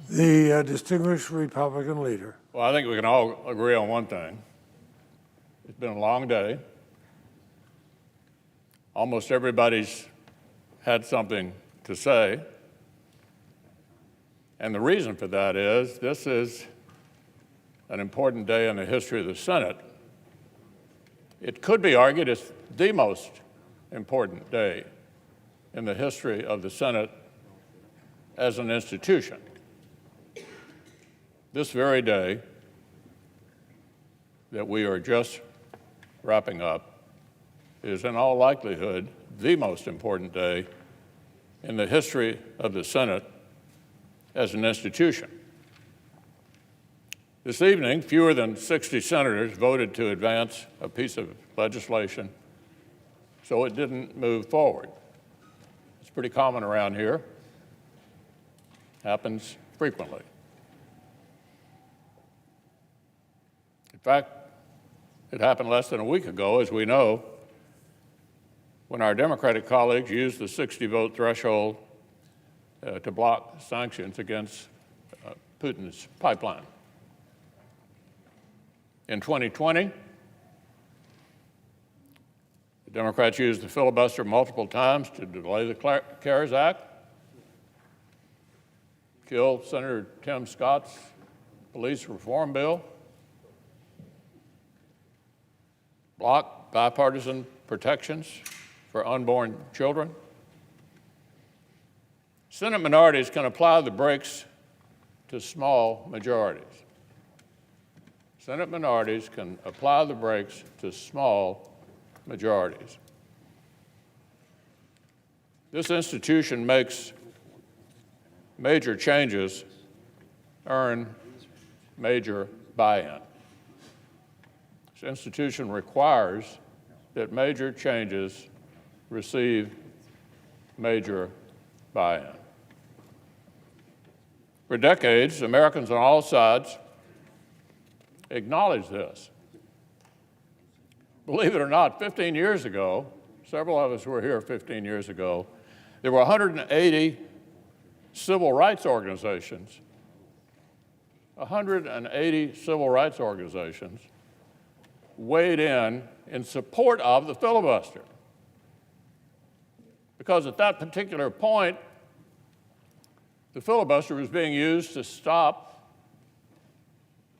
The distinguished Republican leader. Well, I think we can all agree on one thing. It's been a long day. Almost everybody's had something to say. And the reason for that is this is an important day in the history of the Senate. It could be argued it's the most important day in the history of the Senate as an institution. This very day that we are just wrapping up is in all likelihood the most important day in the history of the Senate as an institution. This evening, fewer than 60 senators voted to advance a piece of legislation, so it didn't move forward. It's pretty common around here. Happens frequently. In fact, it happened less than a week ago, as we know, when our Democratic colleagues used the 60-vote threshold to block sanctions against Putin's pipeline. In 2020, the Democrats used the filibuster multiple times to delay the CARES Act, kill Senator Tim Scott's police reform bill, block bipartisan protections for unborn children. Senate minorities can apply the brakes to small majorities. Senate minorities can apply the brakes to small majorities. This institution makes major changes earn major buy-in. This institution requires that major changes receive major buy-in. For decades, Americans on all sides acknowledged this. Believe it or not, 15 years ago, several of us were here 15 years ago, there were 180 civil rights organizations, 180 civil rights organizations weighed in support of the filibuster. Because at that particular point, the filibuster was being used to stop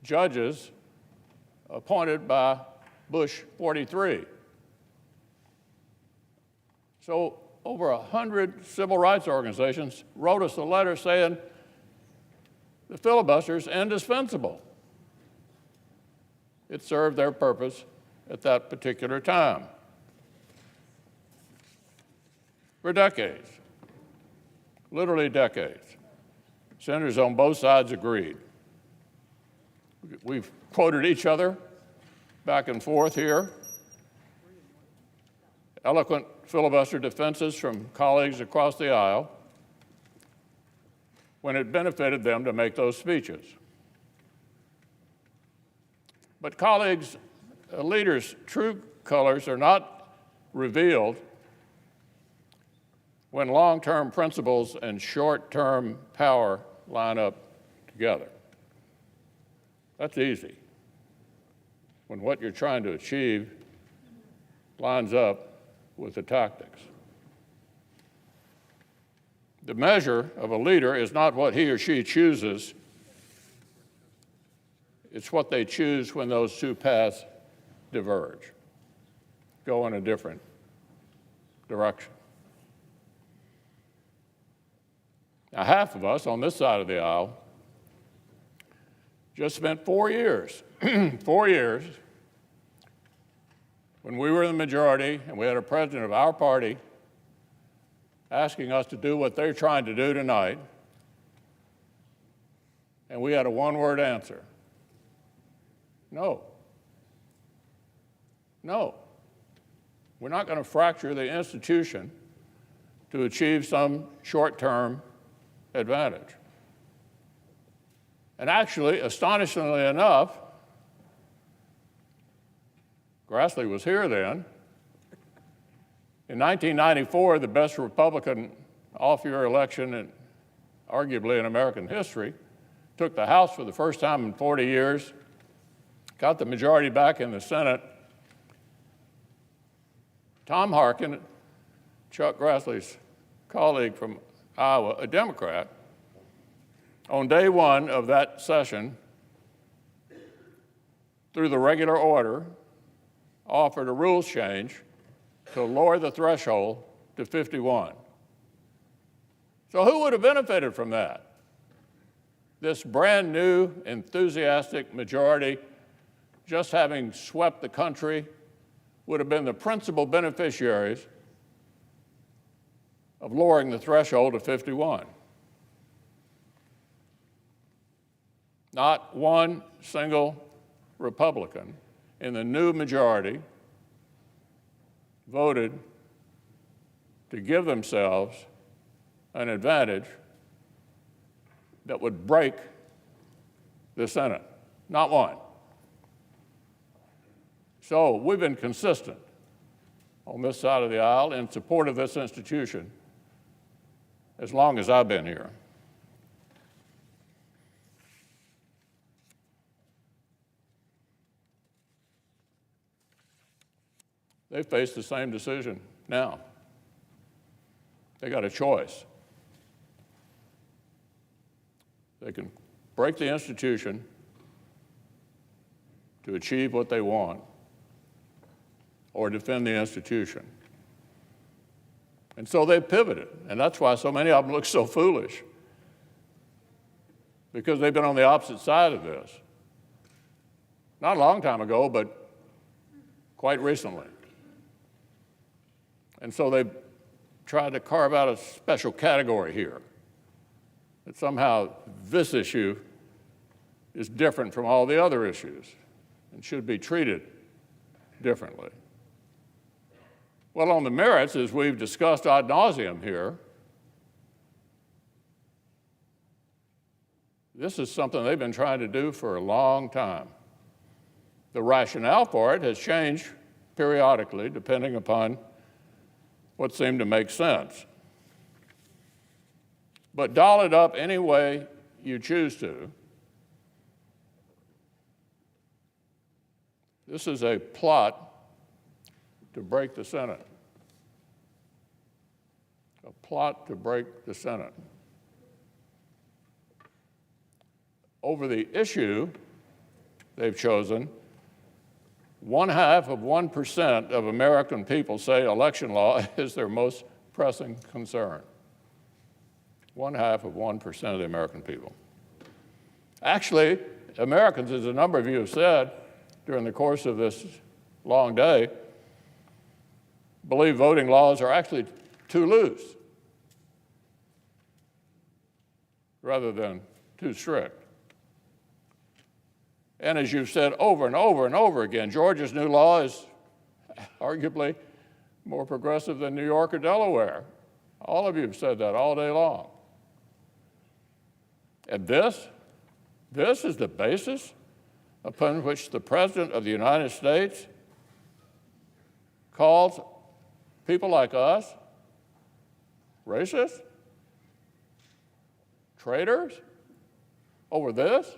judges appointed by Bush 43. So over 100 civil rights organizations wrote us a letter saying the filibuster is indispensable. It served their purpose at that particular time. For decades, literally decades, senators on both sides agreed. We've quoted each other back and forth here. Eloquent filibuster defenses from colleagues across the aisle when it benefited them to make those speeches. But colleagues, leaders' true colors are not revealed when long-term principles and short-term power line up together. That's easy. When what you're trying to achieve lines up with the tactics. The measure of a leader is not what he or she chooses, it's what they choose when those two paths diverge, go in a different direction. Now, half of us on this side of the aisle just spent 4 years, 4 years, when we were in the majority and we had a president of our party asking us to do what they're trying to do tonight, and we had a one-word answer. No. No. We're not going to fracture the institution to achieve some short-term advantage. And actually, astonishingly enough, Grassley was here then. In 1994, the best Republican off-year election, arguably in American history, took the House for the first time in 40 years, got the majority back in the Senate. Tom Harkin, Chuck Grassley's colleague from Iowa, a Democrat, on day one of that session, through the regular order, offered a rules change to lower the threshold to 51. So who would have benefited from that? This brand new, enthusiastic majority, just having swept the country, would have been the principal beneficiaries of lowering the threshold to 51. Not one single Republican in the new majority voted to give themselves an advantage that would break the Senate. Not one. So we've been consistent on this side of the aisle in support of this institution as long as I've been here. They face the same decision now. They got a choice. They can break the institution to achieve what they want, or defend the institution. And so they pivoted, and that's why so many of them look so foolish, because they've been on the opposite side of this. Not a long time ago, but quite recently. And so they tried to carve out a special category here, that somehow this issue is different from all the other issues and should be treated differently. Well, on the merits, as we've discussed ad nauseum here, this is something they've been trying to do for a long time. The rationale for it has changed periodically, depending upon what seemed to make sense. But doll it up any way you choose to, this is a plot to break the Senate. A plot to break the Senate. Over the issue they've chosen, 0.5% of American people say election law is their most pressing concern. 0.5% of the American people. Actually, Americans, as a number of you have said during the course of this long day, believe voting laws are actually too loose rather than too strict. And as you've said over and over and over again, Georgia's new law is arguably more progressive than New York or Delaware. All of you have said that all day long. And this is the basis upon which the President of the United States calls people like us racist, traitors, over this?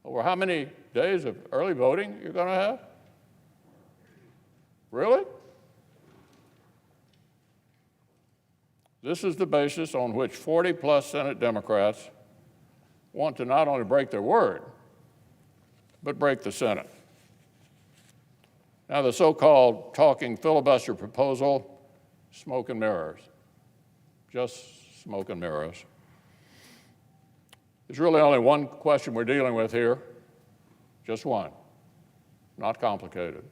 Over how many days of early voting you're going to have? Really? This is the basis on which 40-plus Senate Democrats want to not only break their word, but break the Senate. Now, the so-called talking filibuster proposal, smoke and mirrors, just smoke and mirrors. There's really only one question we're dealing with here, just one, not complicated.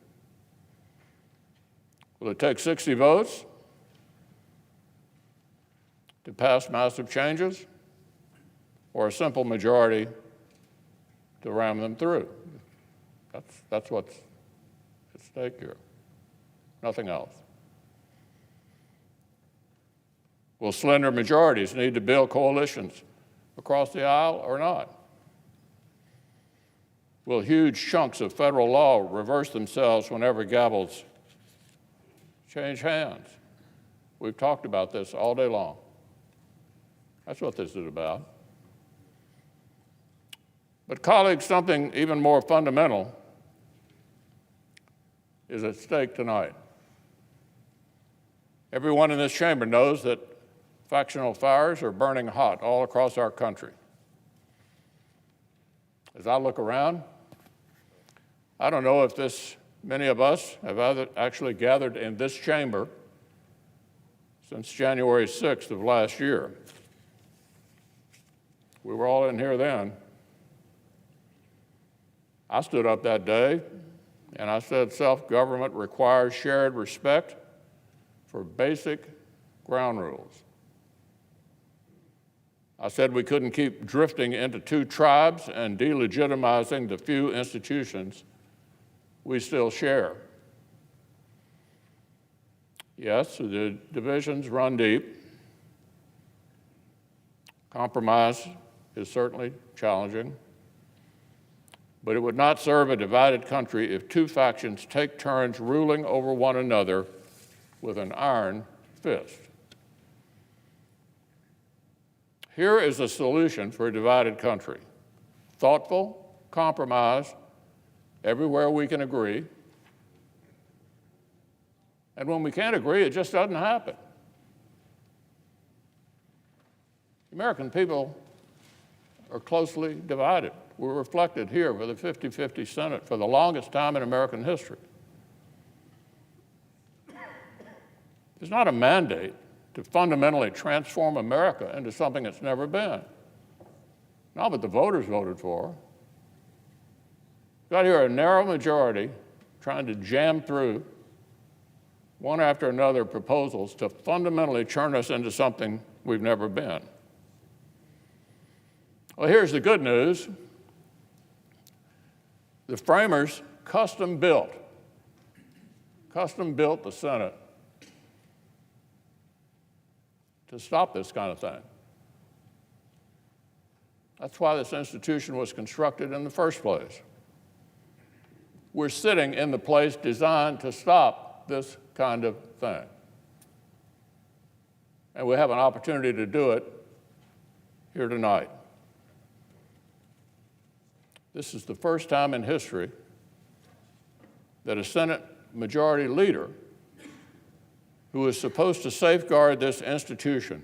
Will it take 60 votes to pass massive changes, or a simple majority to ram them through? That's what's at stake here, nothing else. Will slender majorities need to build coalitions across the aisle or not? Will huge chunks of federal law reverse themselves whenever gavels change hands? We've talked about this all day long. That's what this is about. But colleagues, something even more fundamental is at stake tonight. Everyone in this chamber knows that factional fires are burning hot all across our country. As I look around, I don't know if many of us have actually gathered in this chamber since January 6th of last year. We were all in here then. I stood up that day and I said self-government requires shared respect for basic ground rules. I said we couldn't keep drifting into two tribes and delegitimizing the few institutions we still share. Yes, the divisions run deep. Compromise is certainly challenging, but it would not serve a divided country if two factions take turns ruling over one another with an iron fist. Here is a solution for a divided country: thoughtful compromise everywhere we can agree. And when we can't agree, it just doesn't happen. The American people are closely divided. We're reflected here with a 50-50 Senate for the longest time in American history. There's not a mandate to fundamentally transform America into something it's never been. Not what the voters voted for. Got here a narrow majority trying to jam through one after another proposals to fundamentally turn us into something we've never been. Well, here's the good news. The framers custom built the Senate to stop this kind of thing. That's why this institution was constructed in the first place. We're sitting in the place designed to stop this kind of thing. And we have an opportunity to do it here tonight. This is the first time in history that a Senate Majority Leader who is supposed to safeguard this institution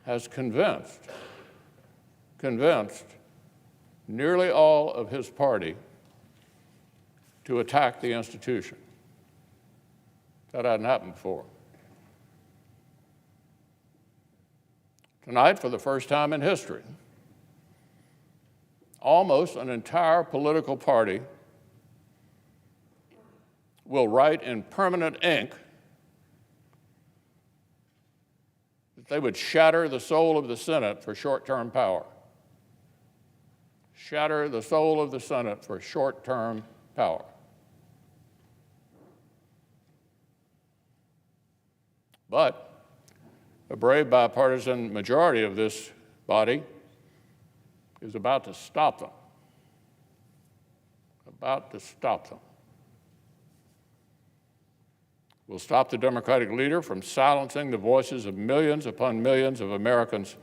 has convinced nearly all of his party to attack the institution. That hadn't happened before. Tonight, for the first time in history, almost an entire political party will write in permanent ink that they would shatter the soul of the Senate for short-term power. Shatter the soul of the Senate for short-term power. But a brave bipartisan majority of this body is about to stop them. About to stop them. We'll stop the Democratic leader from silencing the voices of millions upon millions of Americans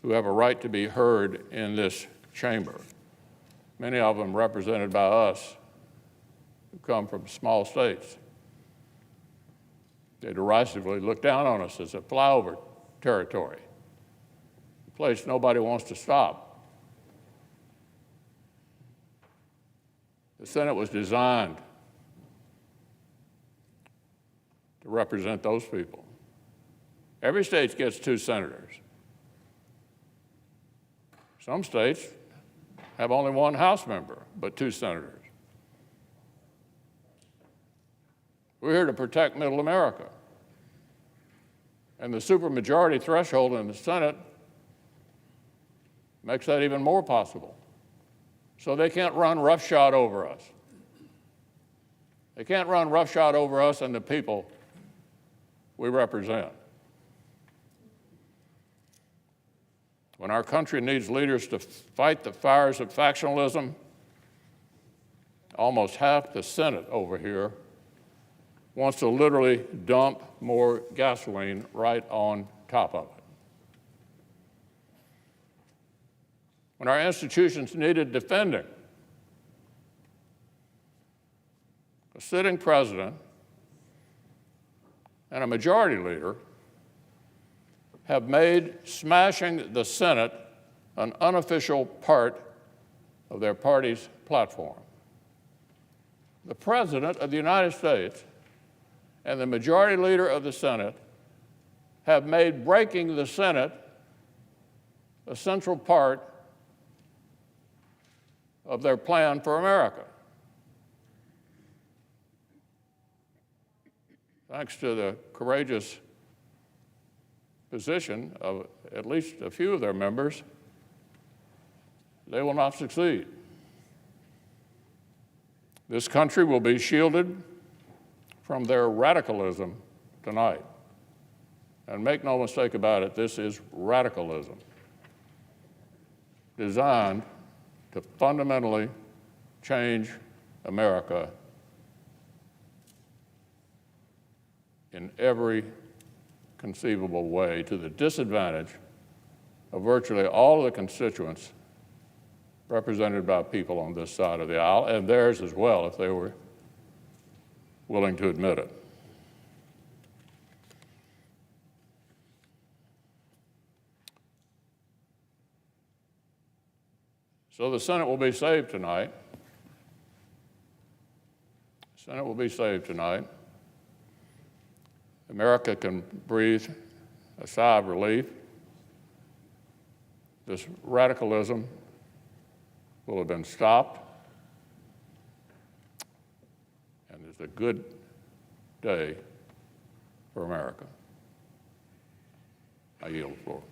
who have a right to be heard in this chamber, many of them represented by us who come from small states. They derisively look down on us as a flyover territory, a place nobody wants to stop. The Senate was designed to represent those people. Every state gets 2 senators. Some states have only 1 House member, but 2 senators. We're here to protect Middle America. And the supermajority threshold in the Senate makes that even more possible. So they can't run roughshod over us. They can't run roughshod over us and the people we represent. When our country needs leaders to fight the fires of factionalism, almost half the Senate over here wants to literally dump more gasoline right on top of it. when our institutions needed defending, a sitting president and a majority leader have made smashing the Senate an unofficial part of their party's platform. The President of the United States and the majority leader of the Senate have made breaking the Senate a central part of their plan for America. Thanks to the courageous position of at least a few of their members, they will not succeed. This country will be shielded from their radicalism tonight. And make no mistake about it, this is radicalism designed to fundamentally change America in every conceivable way to the disadvantage of virtually all of the constituents represented by people on this side of the aisle, and theirs as well, if they were willing to admit it. So the Senate will be saved tonight. The Senate will be saved tonight. America can breathe a sigh of relief. This radicalism will have been stopped, and it's a good day for America. I yield the floor.